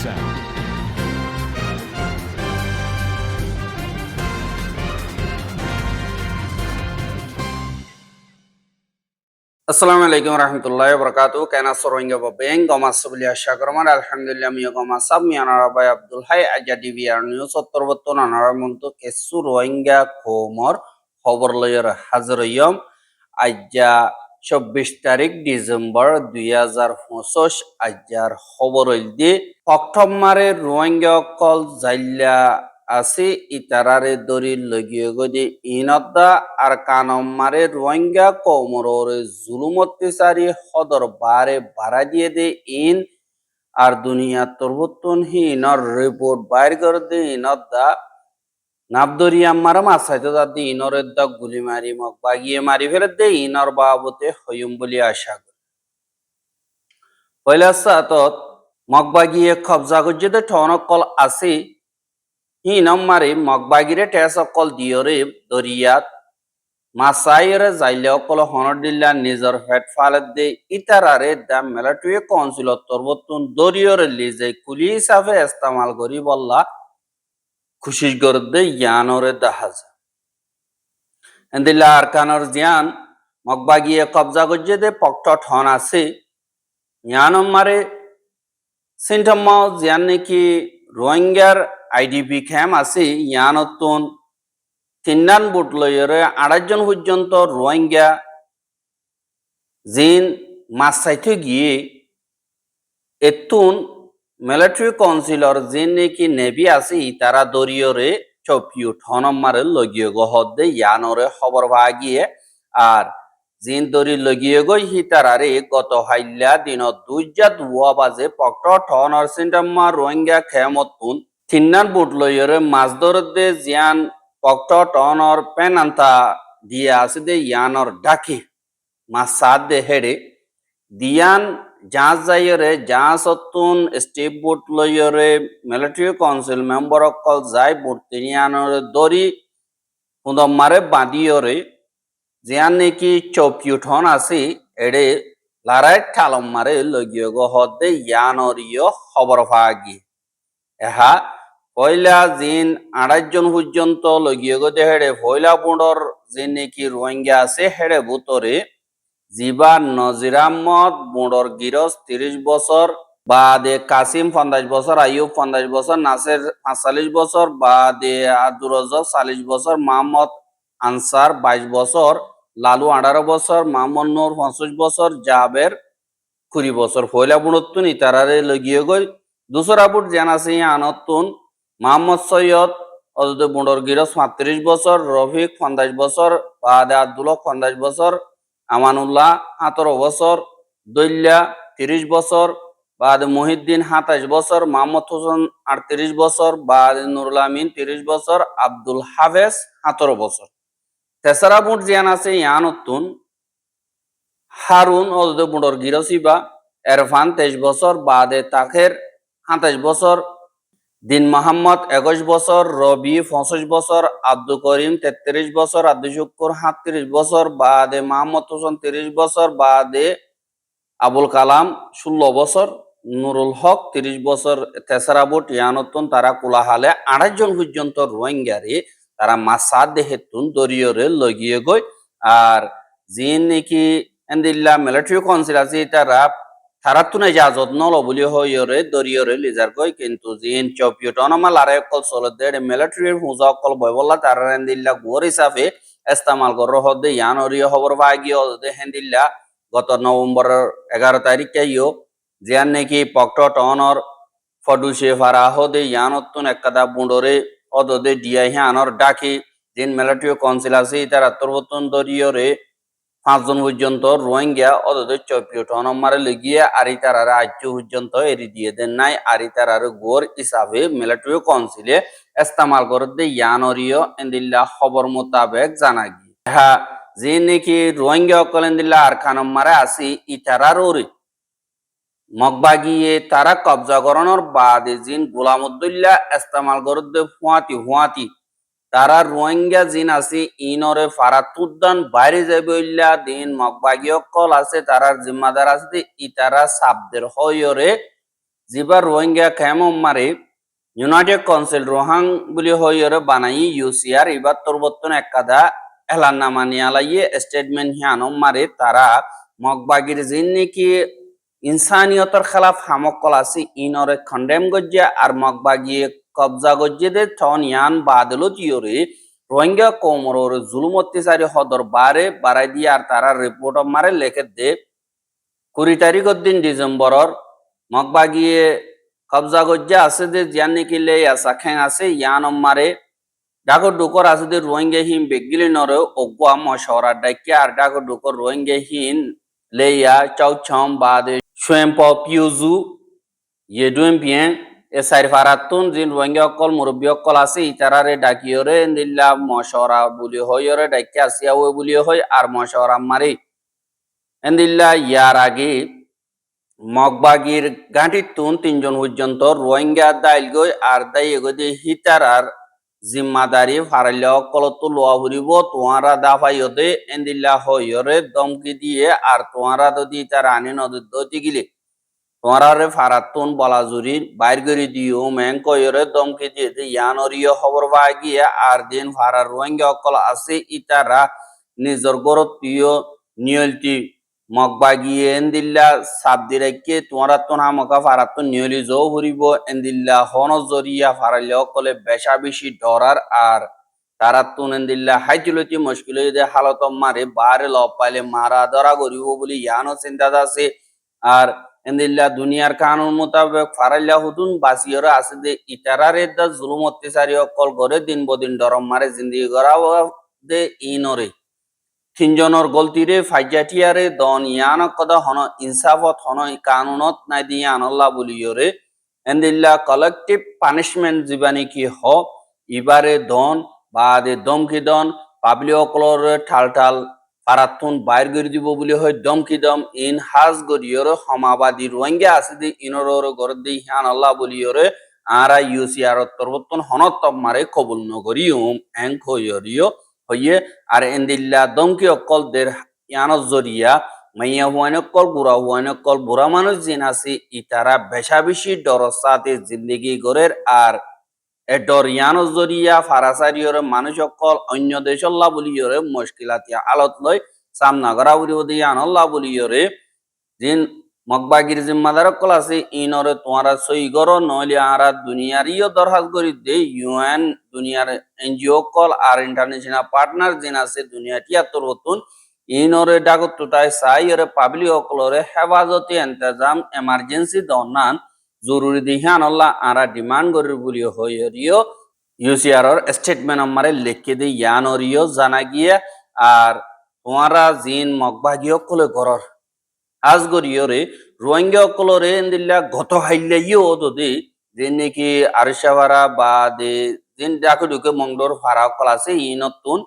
sound. আসসালামু আলাইকুম রহমতুল্লাহি বরকাতুহু কেনা সরঙ্গা ববেং গমাস বলিয়া শাকরমান আলহামদুলিল্লাহ মিয়া গমাসাব মিয়ানারা বাই আব্দুল হাই আজা ডিবিআর নিউজ উত্তরবর্তন আনারা মন্ত কেসু রোহিঙ্গা কোমর খবর লয়র হাজরয়ম আজা 24 তারিখ ডিসেম্বর 2025 আজার খবর হইলদি অক্টোবরে রোহিঙ্গা কল জাইল্লা আছে ইতারারে দরি লগিয়ে গদি ইনদ্দা আর কানম্মারে রোহিঙ্গা কৌমরে জুলুম অত্যাচারী হদর বারে বাড়া দিয়ে দে ইন আর দুনিয়া তরবতন হি ইনর রিপোর্ট বাইর করে দে ইনদ্দা নাবদরিয়া মারা মাসাইতে দাদি ইনরের দা গুলি মারি মক বাগিয়ে মারি ফেলে দে ইনর বাবতে হইম বলি আশা করি পয়লা সাতত মক বাগিয়ে কবজা গজ্জে ঠনক কল আছে হি নম্বরে মগবাগিরে টেস অকল দিয়রে দরিয়াত মাসাইরে যাইলে অকল হনদিল্লা নিজর হেড ফালত দে ইতারারে দা মিলিটারি কাউন্সিল তরবতুন দরিয়রে লিজে কুলি হিসাবে ইস্তেমাল করি বললা খুশি গরদে ইয়ানরে দাহাজ এন্দিল্লা আরকানর জিয়ান মগবাগিয়ে কবজা গজ্জে দে পক্ট ঠন আছে ইয়ানম্মারে সিন্টামাও জিয়ান নাকি রোহিঙ্গার আইডিপি ক্যাম্প আছে ইয়ানতুন তিন্নান বুট লইরে 28 জন পর্যন্ত রোহিঙ্গা জিন মাছ চাইতে গিয়ে এতুন মিলিটারি কাউন্সিলর জিন নাকি নেভি আছে তারা দরিয়রে চপিউ ঠনম্মারে লগিয়ে গহদে ইয়ানরে খবর ভাগিয়ে আর জিন দরি লগিয়ে গই হিতারারে গত হাইল্লা দিন 2 বাজে পক্ট ঠনর সিন্টাম্মা রোহিঙ্গা খেমতুন তিন্নান বুট লইরে মাছ ধরদে জিয়ান পক্ট টনর পেনান্তা দিয়ে আছে দে ইয়ানর ডাকি মাছ সাত দে হেডে দিয়ান যাঁচ যাইরে যাঁচ অতুন স্টেপ বুট লইরে মিলিটারি কাউন্সিল মেম্বার অকল যাই বুট তিনি আনরে দরি হুদম্মারে বাঁধিয়রে জিয়ান নাকি চপিউঠন আছে এডে লারাই ঠালম্মারে লগিয়ে গহদে ইয়ানরিয় খবর ভাগি এহা পয়লা জিন 28 জন পর্যন্ত লগিয়ে গদে হেডে পয়লা বুড়র যে নাকি রোহিঙ্গা আছে হেডে ভুতরে জিবা নজির আহমদ বুড়র গিরস 30 বছর বাদে কাসিম 50 বছর আইয়ুব 50 বছর নাসের 45 বছর বাদে আব্দুর রাজ্জাক 40 বছর মোহাম্মদ আনসার 22 বছর লালু 18 বছর মামুন নূর 25 বছর জাবের 20 বছর পয়লা বুড়তুন ইতারারে লগিয়ে গই দুসরা বুট জানাসি আনতুন মোহাম্মদ সৈয়দ অজদে বুড়র গিরস 35 বছর রফিক 50 বছর বাদে আব্দুল্লাহ 50 বছর আমানুল্লাহ 17 বছর দৈল্লা 30 বছর বাদে মহিউদ্দিন 27 বছর মোহাম্মদ হোসেন 38 বছর বাদে নুরুল আমিন 30 বছর আব্দুল হাফেজ 17 বছর তেসরা বুট জিয়ান আছে ইয়ানতুন হারুন অজদে বুড়র গিরসিবা এরফান 23 বছর বাদে তাখের 27 বছর দিন মোহাম্মদ 21 বছর রবি 25 বছর আব্দুল করিম 33 বছর আব্দুল শুকুর 37 বছর বাদে মোহাম্মদ হোসেন 30 বছর বাদে আবুল কালাম 16 বছর নুরুল হক 30 বছর তেসরা বুট ইয়ানতুন তারা কুলাহালে 28 জন পর্যন্ত রোহিঙ্গারে তারা মাসাদ দেহেতুন দরিয়রে লগিয়ে গই আর জিন নাকি এন্দিল্লা মিলিটারি কাউন্সিল আছে তারা তুনে ইজাজত নল বলি হইরে দরিয়রে লিজার গই কিন্তু জিন চপিউটনমা লারে কল সলদে মিলিটারি হুজা কল বয়বল্লা তারা এন্দিল্লা গোর হিসাবে ইস্তেমাল কর হদে ইয়ানরিয় খবর ভাগিও দে হেন্দিল্লা গত নভেম্বরের 11 তারিখ ইয়ো জিয়ান নাকি পক্ট টনর ফডুসে ফারা হদে ইয়ানতুন একদা বুন্ডরে অদদে ডিয়া হিয়ানর ডাকি জিন মিলিটারি কাউন্সিল আছে তারা তরবতন দরিয়রে 5 জন পর্যন্ত রোহিঙ্গা অদদে চপিউটন মারে লগিয়ে আরি তারারে আজ্য পর্যন্ত এরি দিয়ে দেন নাই আরি তারারে গোর হিসাবে মিলিটারি কাউন্সিলে ইস্তেমাল করতে ইয়ানরিয় এন্দিল্লা খবর মোতাবেক জানা গি হ্যাঁ যে নাকি রোহিঙ্গা কলেন্দিল্লা আর খানম মারে আসি ইতারারোরে মগবাগিয়ে তারা কবজা করানোর বাদে জিন গোলামুদ্দুল্লাহ ইস্তেমাল করতে হুয়াতি তারা রোহিঙ্গা জিন আছে ইনরে ফারাতুদ্দান বাইরে যাবে দিন মগবাগীয় কল আছে তারার জিম্মাদার আছে ইতারা সাবদের হইরে জিবা রোহিঙ্গা কেমন মারে ইউনাইটেড কাউন্সিল রোহাং বুলি হইরে বানাই ইউসিআর ইবার তরবর্তন একাদা এলান নামা নিয়ালাইয়ে স্টেটমেন্ট হিয়ানম মারে তারা মগবাগির জিন নাকি ইনসানিয়তর খেলাফ হামকল আছে ইনরে খন্ডেম গজ্জা আর মগবাগিয়ে কবজা গজ্জে দে থন ইয়ান বাদলো তিয়রে রোহিঙ্গা কোমরর জুলুম অত্যাচারী হদর বারে বাড়াই দিয়ে আর তারা রিপোর্ট মারে লেখে দে 20 তারিখ দিন ডিসেম্বরর মগবাগিয়ে কবজা গজ্জা আছে যে জিয়ান নাকি লে আসা খেং আছে ইয়ান মারে ডাকো ডুকর আছে যে রোহিঙ্গা হিম বেগিলি নরে ওগুয়া মশওরা ডাইকে আর ডাকো ডুকর রোহিঙ্গা হিন লেয়া চাউ ছম বাদে সোয়েম্প পিউজু ইয়েডুয়েম বিয়েন এ সাইর ফারাতুন জিন রোহিঙ্গা অকল মুরব্বী অকল আছে ইতারারে ডাকিয়রে নিল্লা মশওরা বুলি হইরে ডাইকে আসিয়া ওই বুলি হই আর মশওরা মারে এন্দিল্লা ইয়ার আগে মগবাগির গাঁটির তুন 3 জন পর্যন্ত রোহিঙ্গা দাইল গই আর দাই এগোদে হিতারার জিম্মাদারি ফারাইলে অকলত লোয়া ফুরিব তোয়ারা দাফাইয়দে এন্দিল্লা হইরে দমকি দিয়ে আর তোয়ারা যদি তার আনি নদীর দতি গিলে তোয়ারে ফারাতুন বলাজুরি বাইর করে দিও মেং কইরে দমকি দিয়ে ইয়ানরিয় খবর পাই গিয়ে আর দিন ফারার রোহিঙ্গা অকল আছে ইতারা নিজর গরত প্রিয় নিয়লটি মগবাগিয়ে এন্দিল্লা সাবদিরাইকে তোমরা তো নামকা ফারাত নিয়লি জো হরিব এন্দিল্লা হন জরিয়া ফারাইলে অকলে বেশা বেশি ডরার আর তারা তুন এন্দিল্লা হাইজুলতি মুশকিল দে হালত মারে বারে ল পাইলে মারা ধরা করিব বলি ইয়ানো চিন্তা আছে আর এন্দিল্লা দুনিয়ার কানুন মোতাবেক ফারাইলা হুতুন বাসিয়রা আছে দে ইতারারে দা জুলুম অত্যাচারী অকল করে দিন বদিন ডরম মারে জিন্দিগি করা দে ইনরে 3 জনের গলতিরে ফাইজাটিয়ারে দন ইয়ানক কদা হন ইনসাফত হন কানুনত নাই দিয়ে আনল্লা বলিয়রে এন্দিল্লা কালেকটিভ পানিশমেন্ট জীবানি কি হ ইবারে দন বাদে দমকি দন পাবলি অকলর ঠাল ঠাল পারাতুন বাইর করে দিব বলি হয় দমকি দম ইন হাজ গরিয়র সমাবাদী রোহিঙ্গা আছে দি ইনর গর দি আনল্লা বলিয়রে আরা ইউসিআর তরবতন হনত মারে কবুল নগরিও এং হইয়রিও হইয়ে আর এন্দিল্লা দমকি অকল দের ইয়ানত জরিয়া মাইয়া হুয়ান অকল বুড়া হুয়ান অকল বুড়া মানুষ জিন আছে ইতারা বেশা বেশি ডরসাতে জিন্দিগি গরের আর এ ডর ইয়ানত জরিয়া ফারাসারিয়রে মানুষ অকল অন্য দেশল্লা বলিয়রে মুশকিলাতিয়া আলত লয় সামনা করা বলি ইয়ানল্লা বলিয়রে জিন মগবাগির জিম্মাদার অকল আছে ইনরে তোমারা সই গর নইলে আরা দুনিয়ারিও দরখাস্ত করি দে ইউএন দুনিয়ার এনজিও কল আর ইন্টারন্যাশনাল পার্টনার জিন আছে দুনিয়া তিয়াত্তর হতুন ইনরে ডাকত তুটাই সাই এর পাবলিক অকলরে হেফাজতি ইন্তজাম এমার্জেন্সি দনান জরুরি দিহান আল্লাহ আরা ডিমান্ড করি বলি হইরিও ইউসিআর স্টেটমেন্ট আমারে লিখে দে ইয়ানরিও জানা গিয়ে আর তোমারা জিন মগবাগি অকলে গরর আজ গরিয়রে রোহিঙ্গা অকলরে এন্দিল্লা গত হাইল্লা ইও দে যে নাকি আরিশাবারা বা দে জিন ডাকে ঢুকে মংডোর ফারা অকল আছে ইনতুন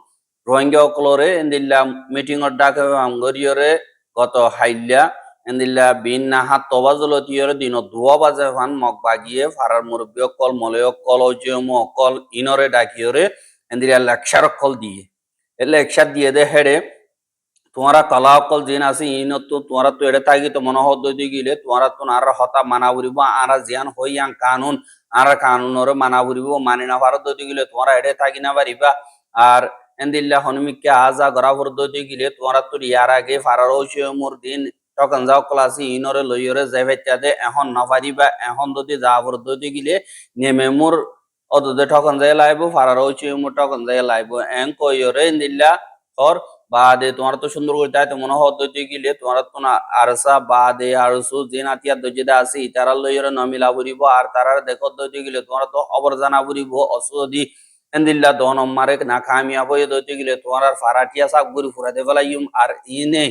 রোহিঙ্গা অকলরে এন্দিল্লা মিটিং অর ডাকে গরিয়রে গত হাইল্লা এন্দিল্লা বিন নাহা তবাজলতিয়রে দিন 2 বাজে ফান মগবাগিয়ে ফারার মুরব্বী অকল মলয় অকল অজম অকল ইনরে ডাকিয়রে এন্দিল্লা লেকচার অকল দিয়ে এ লেকচার দিয়ে দে হেডে তোমারা কলা অকল জিন আছে ইনত তোমারা তো এটা থাকি তো মনে হদ গিলে তোমারা তো আর হতা মানা বুড়িব আর জিয়ান হইয়াং কানুন আর কানুনরে মানা বুড়িব মানি না ভারত গিলে তোমরা এটা থাকি না পারিবা আর এন্দিল্লা হনুমিককে আজা গড়া ভরদ গিলে তোমরা তো ইয়ার আগে ফারার মোর দিন তখন যাও ক্লাসি ইনরে লইরে যাইতে এখন না পারিবা এখন যদি যা ভরদ গিলে নেমে মোর অদে ঠকন যাই লাইব ফারার মোর ঠকন যাই লাইব এং কইরে এন্দিল্লা হর বাদে তোমার তো সুন্দর করে তাই তো মনে হতে গিলে তোমার তো না আরসা বাদে আরসু যে নাতিয়া দজেদা আছে তারা লইরে নমিলা বুড়িব আর তারা দেখো দইতে গিলে তোমার তো খবর জানা বুড়িব অসুদি এন্দিল্লা দন মারে না কামিয়াব দইতে গিলে তোমার আর ফারাটিয়া শাক বুড়ি ফুরাতে ফেলাইম আর ইনে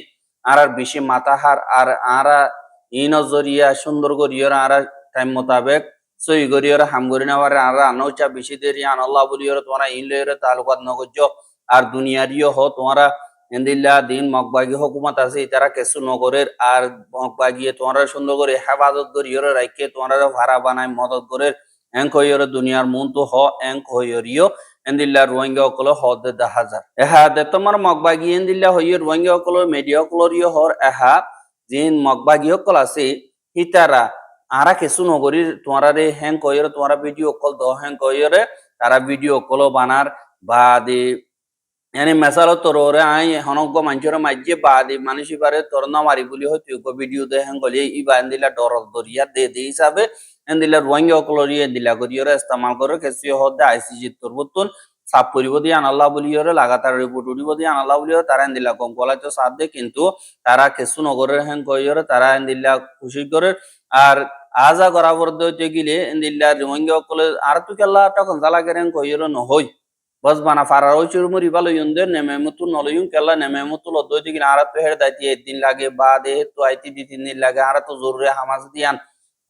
আর বেশি মাথা হার আর আরা ইন জরিয়া সুন্দর করিয়র আর টাইম মোতাবেক সই করিয়র হাম করি না পারে আর আনৌচা বেশি দেরি আনল্লাহ বলিয়র তোমার ইন লইরে তালুকাত নগজ্য আর দুনিয়ারিও হ তোমারা এন্দিল্লা দিন মগবাগি হুকুমত আছে তারা কিছু নগরের আর মগবাগিয়ে তোমরা সুন্দর করে হেফাজত করিয়র রাখে তোমরা ভাড়া বানায় মদত করে এং কইয়র দুনিয়ার মন তো হ এং কইয়রিও এন্দিল্লা রোহিঙ্গা অকল হ দে 10,000 এহা দে তোমার মগবাগি এন্দিল্লা হইয় রোহিঙ্গা অকল মিডিয়া অকলরিও হর এহা জিন মগবাগি অকল আছে হিতারা আরা কিছু নগরী তোমারা রে হ্যাং কইরে তোমারা ভিডিও কল দ হ্যাং কইরে তারা ভিডিও কল বানার বাদে এনে মেসালো তোরে আই হনগ্য মানুষের মাঝে বাদে মানুষ পারে তোর না মারি বলি হয়তো ভিডিও দে হ্যাং গলি ইবা এন্দিলা ডর দরিয়া দে হিসাবে এন্দিলা রোহিঙ্গা কলরি এন্দিলা করিয়রে ইস্তেমাল করে কেসি হদে আইসিজি তোর বতুন সাপ করিব দিয়ে আনাল্লাহ বলিয়রে লাগাতার রিপোর্ট উঠিব দিয়ে আনাল্লাহ বলিয়রে তারা এন্দিলা কম কলা তো সাথ দে কিন্তু তারা কিছু নগরের হ্যাং কইয়রে তারা এন্দিলা খুশি করে আর আজা করা পর্যন্ত হইতে গেলে এন্দিলা রোহিঙ্গা কলে আর তো কেল্লা তখন জ্বালা গেরেন কইয়রে নহই বস বানা ফারার ওই চুরমুরি ভালো ইউন্দে নেমে মতো নলইউন কেলা নেমে মতো লদ্দই দিন আর তো হেড দাইতি একদিন লাগে বা দে তো আইতি 2-3 দিন লাগে আর তো জরুরি হামাজ দিয়ান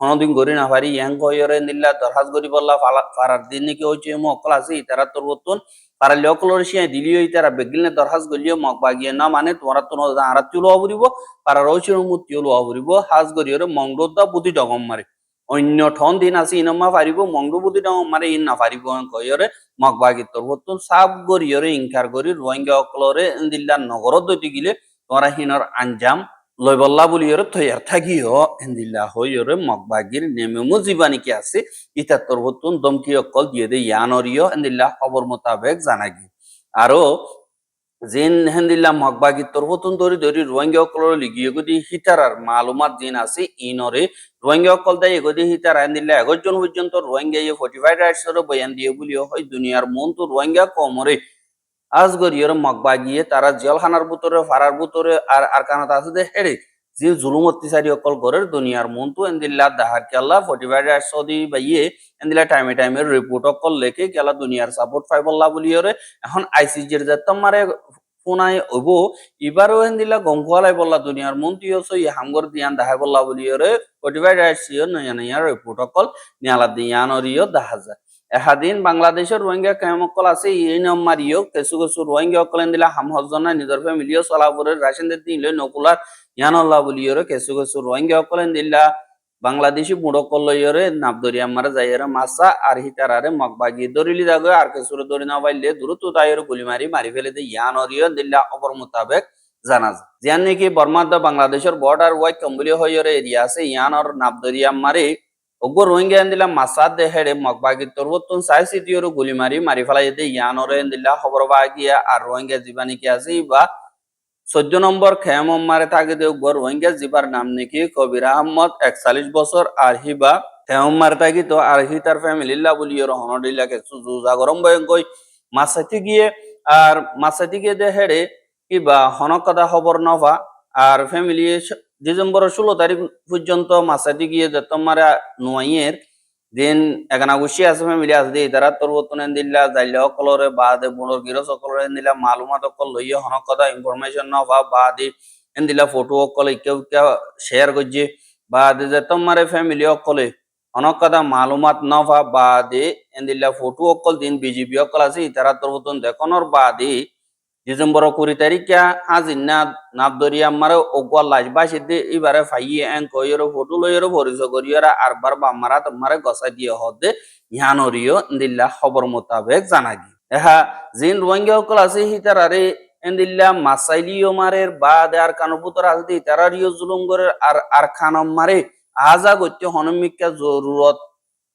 কোনদিন গরি না পারি ইয়াং কইরে নিল্লা দরহাজ গরি বল্লা ফারার দিন নাকি হইছে মকল আছে তারা তোর বতুন পারা লকলর শিয়া দিলিও তারা বেগিলনে দরহাজ গলিও মক বাগিয়ে না মানে তোরা তো আর তুলো আবরিব পারা ওই চুরমুতি তুলো আবরিব হাজ গরিরে মংডদা বুদ্ধি ডগম মারে অন্য ঠন দিন আছে ইনমা পারিব মংডু বুদ্ধি ডগম মারে ইন না পারিব কইরে মগবাগি তোর বতুন সাব গরিয়রে ইনকার গরি রোহিঙ্গা অকলরে ইন্দিল্লা নগর দইতে গিলে তোরা হিনর আঞ্জাম লইবল্লা বলিয়রে তৈয়ার থাকিও ইন্দিল্লা হইয়রে মগবাগির নেমেমু জীবানিকে আছে ইতা তোর বতুন দমকি অকল দিয়ে দে ইয়ানরিও ইন্দিল্লা খবর মোতাবেক জানাগি আরো জিন হেন্দিল্লা মগবাগি তোর বতুন ধরি ধরি রোহিঙ্গা অকলর লিগিয়ে গদি হিতারার মালুমাত জিন আছে ইনরে রোহিঙ্গা অকল দায় এগদি হিতার আইন্দিল্লা 11 জন পর্যন্ত রোহিঙ্গা 45 রাইটসের বয়ান দিয়ে বলিও হয় দুনিয়ার মন তো রোহিঙ্গা কমরে আজগরিয়র মগবাগিয়ে তারা জেলখানার ভিতরে ফারার ভিতরে আর আরকানাত আছে দে হেড়ে যে জুলুম অত্যাচারী অকল গরের দুনিয়ার মন তো এন্দিল্লা দাহার কেল্লা 45 রাইটস দি বাইয়ে এন্দিল্লা টাইমে রিপোর্ট অকল লেখে কেলা দুনিয়ার সাপোর্ট পাইবল্লা বলিয়রে এখন আইসিজির যেতাম মারে ফোনায় ওব এবারও হেন্দিলা গঙ্গলাই বললা দুনিয়ার মন্ত্রী হচ্ছে হামগর দিয়ান দাহাই বললা বলিয়রে 45 রাইটস নয়া নয়া রিপোর্ট অকল নিয়ালা দিয়ানরিও দেখা যায় এহাদিন বাংলাদেশের রোহিঙ্গা কেমকল আছে এই নাম্বারিও কিছু কিছু রোহিঙ্গা অকলেন দিলা হাম হজনা নিজের ফ্যামিলিও চলাপুরের রাশিনদের দিলে নকুলার ইয়ানল্লাহ বলিয়রে কিছু কিছু রোহিঙ্গা অকলেন দিলা বাংলাদেশি বুড়ো কলইয়রে নাবদরিয়া মারা যাইরে মাসা আর হিতারারে মগবাগি দরিলি দাগে আর কিছুরে দরি না পাইলে দ্রুত তাইরে গুলি মারি ফেলে দে ইয়ানরিও দিল্লা অপর মোতাবেক জানা যায় জিয়ান নাকি বর্মাদ বাংলাদেশের বর্ডার ওয়াই কম্বলি হইরে এরিয়া আছে ইয়ানর নাবদরিয়া মারে ওগো রোহিঙ্গা দিলা মাসাদ দে হেড়ে মগবাগি তরবতন সাই সিটিওর গুলি মারি ফেলাই দে ইয়ানরে দিলা খবর বাগিয়া আর রোহিঙ্গা জীবানি কি আছে বা 14 নম্বর খেম মারে থাকে দে গর রোহিঙ্গা জিবার নাম নাকি কবির আহমদ 41 বছর আর হিবা খেম মারে থাকি তো আর হি তার ফ্যামিলি লা বলিও হনডিলাকে সুজা গরম বয়ঙ্কই মাসাতি গিয়ে আর মাসাতি গিয়ে দে হেড়ে কিবা হনকদা খবর নভা আর ফ্যামিলি ডিসেম্বর 16 তারিখ পর্যন্ত মাসাতি গিয়ে যে তোমার নোয়াইয়ের দিন এখানে গুছি আছে ফ্যামিলি আছে তারা তোর বতনে দিল্লা যাইলে অকলরে বাদে বুড়োর গিরস অকলরে দিলা মালুমাত অকল লইয়ে হনক কথা ইনফরমেশন ন বা বাদে দিলা ফটো অকল কেউ কেউ শেয়ার করছে বাদে যে তোমার ফ্যামিলি অকলে হনক কথা মালুমাত ন বা বাদে দিলা ফটো অকল দিন বিজিবি অকল আছে তারা তোর বতন দেখানোর বাদে ডিসেম্বর 20 তারিখে আজি নাবদরিয়া মারে ওগুয়া লাশ বাসি দে এবারে ফাইয়ে এন কইর ফটো লইর পরিচয় করিয়রা আরবার বামারা তোমারে গসা দিয়ে হদে ইহানরিও দিল্লা খবর মোতাবেক জানাগি এহা জিন রোহিঙ্গা অকল আছে হিতারারে এন্দিল্লা মাসাইলিও মারের বাদ আর কানপুতর আছে তারারিও জুলুম করে আর খানম মারে আজা গত্য হনমিকা জরুরত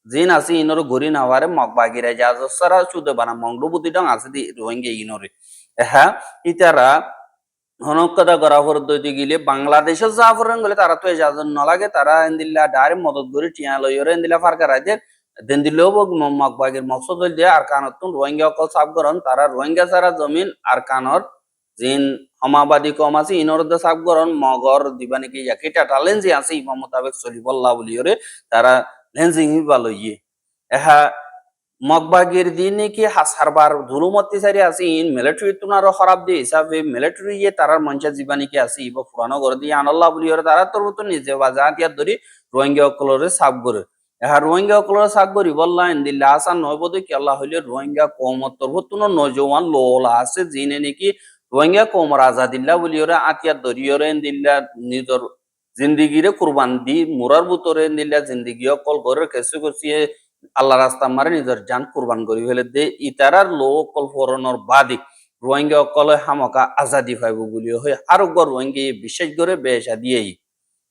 জিন আছে ইনর ঘুরি নাওয়ারে মগবাগিরা যা সারা সুদে বানা মংডুবুতি ডং আছে দি রোহিঙ্গা ইনরে হ্যাঁ ইতারা হনকদা করা দইতে গিলে বাংলাদেশে যা ফরেন গেলে তারা তো এজাজত নলাগে তারা এন্দিল্লা ডারে মদত করে টিয়া লইরে এন্দিল্লা ফারকা রাজে দেন দিলেও মগবাগের মকসদ দিয়ে আর কানতুন রোহিঙ্গা অকল সাফ করন তারা রোহিঙ্গা সারা জমিন আর কানর জিন হমাবাদী কম আছে ইনর দে সাফ করন মগর দিবানি কি জাকিটা টালেন্সি আছে ইমাম মোতাবেক চলিবল্লা বলিয়রে তারা লেন্সিং ভালো ইয়ে এহা মগবাগের দিনে কি হাসারবার জুলুম অত্যাচারী আছে ইন মিলিটারি তুনার খারাপ দিয়ে হিসাবে মিলিটারি ইয়ে তারার মঞ্চা জীবানী কি আছে ইবা পুরানো করে দিয়ে আনাল্লাহ বলি ওরা তারা তোর মতো নিজে বাজার তিয়ার ধরি রোহিঙ্গা অকলরে সাফ করে হ্যাঁ রোহিঙ্গা অকলরে সাফ করি বললা দিল্লা আসান নয় বোধ কি আল্লাহ হইলে রোহিঙ্গা কৌমত তোর মতো নজওয়ান লোলা আছে জিনে নাকি রোহিঙ্গা কৌমর আজাদিল্লা বলি ওরা আতিয়ার ধরি ওরে দিল্লা নিজের জিন্দিগিরে কুরবান দি মুরার ভিতরে দিল্লা জিন্দিগি অকল করে কেসু কষিয়ে আল্লাহ রাস্তা মারে নিজের জান কুরবান করি ফেলে দে ইতারার লোকল ফরনর বাদে রোহিঙ্গা অকলে হামকা আজাদি পাইব বলি হয় আরো রোহিঙ্গা বিশেষ করে বেশা দিয়েই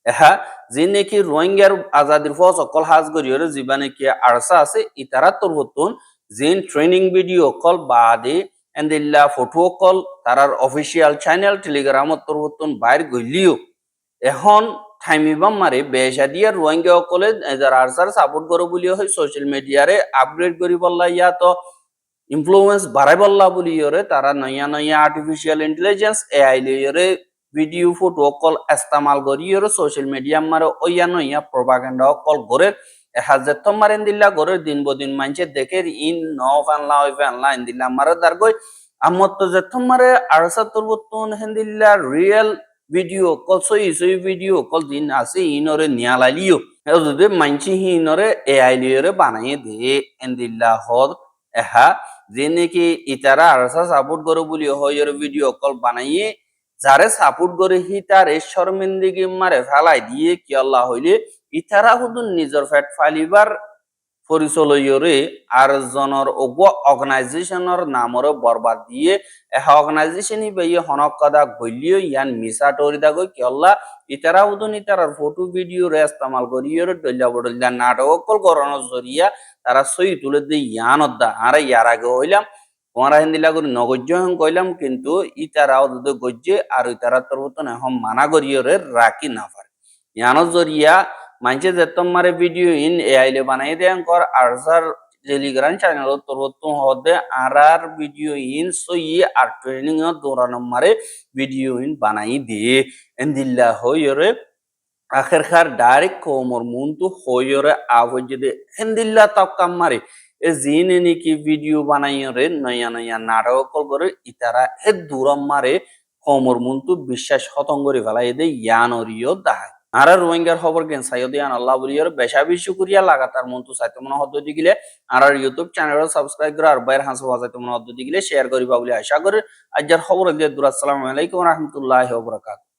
এহা যে নাকি রোহিঙ্গার আজাদির ফস অকল হাজ গরিয়র জিবা নাকি আরসা আছে ইতারা তোর হতুন জিন ট্রেনিং ভিডিও কল বাদে এন্দিল্লা ফটো কল তারার অফিসিয়াল চ্যানেল টেলিগ্রামত তোর হতুন বাইর গইলিও এখন থাইমিবাম মারে বেসাদিয়া রোহিঙ্গা অকলে যারা আরসার সাপোর্ট করে বলিও হয় সোশ্যাল মিডিয়ারে আপগ্রেড করি বললা ইয়া তো ইনফ্লুয়েন্স বাড়াই বললা বলিওরে তারা নয়া নয়া আর্টিফিশিয়াল ইন্টেলিজেন্স এআই লিওরে ভিডিও ফটো কল ইস্তেমাল করিওরে সোশ্যাল মিডিয়া মারে ওয়া নয়া প্রপাগান্ডা কল করে হাজার তো মারেন দিল্লা করে দিন বদিন মানছে দেখে ইন ন ফানলা ওই ফানলা ইন্দিল্লা মারে দারগই আমত তো যে তোমারে আরসা তুরবতুন হেন্দিল্লা রিয়েল ভিডিও কল সই ভিডিও কল দিন আছে ইনরে নিয়ালালিও যদি মানছি হিনরে এআই লিওরে বানাইয়ে দে এন্দিল্লা হদ এহা যে নাকি ইতারা আরসা সাপোর্ট করে বলি হইর ভিডিও কল বানাইয়ে যারে সাপোর্ট করে হি তার শর্মিন্দিগি মারে ফেলাই দিয়ে কি আল্লাহ হইলে ইতারা শুধু নিজের ফ্যাট ফালিবার পরিচয়রে আর জনের অগ অর্গানাইজেশনের নামরে বরবাদ দিয়ে অর্গানাইজেশন হিবে হনক কদা গলিও ইয়ান মিসা টরিদা গই কি আল্লাহ ইতারা উদন ইতারার ফটো ভিডিও রে ইস্তেমাল করিয়র ডল্লা বডল্লা নাটক কল করানোর জরিয়া তারা সই তুলে দিয়ে ইয়ান অদ্দা আর ইয়ার আগে হইলাম তোমারা হিন্দিলা করে নগজ্য হন কইলাম কিন্তু ইতারাও যদি গজ্জে আর ইতারা তোর মতন এখন মানা করিয়রে রাখি না পারে ইয়ানোর জরিয়া মানছে যে তোমারে ভিডিও ইন এআই লে বানাই দেন কর আরসার টেলিগ্রাম চ্যানেল তোর তো হদে আর ভিডিও ইন সই আর ট্রেনিং দৌড়ানো মারে ভিডিও ইন বানাই দিয়ে এন্দিল্লা হইরে আখেরকার ডাইরেক্ট কোমর মুন্তু হইরে আবজে এন্দিল্লা তক্কাম মারে এ জিনে নাকি ভিডিও বানাইরে নয়া নয়া নাটক করে ইতারা হে দূরম মারে কোমর মুন্তু বিশ্বাস খতম করে ফেলাই দে ইয়ানরিও দাহাই আর রোহিঙ্গার খবর কেন সাইদিয়ান আল্লাহ বলিয়ার বেশা বেশি করিয়া লাগাতার মন্তু চাইতে মনে হদ্দি গিলে আর ইউটিউব চ্যানেল সাবস্ক্রাইব করে আর বাইর হাসা চাইতে মনে হদ্দি গিলে শেয়ার করিবা বলে আশা করে আজকের খবর দিয়ে আসসালামু আলাইকুম ওয়া রাহমাতুল্লাহি ওয়া বারাকাতুহু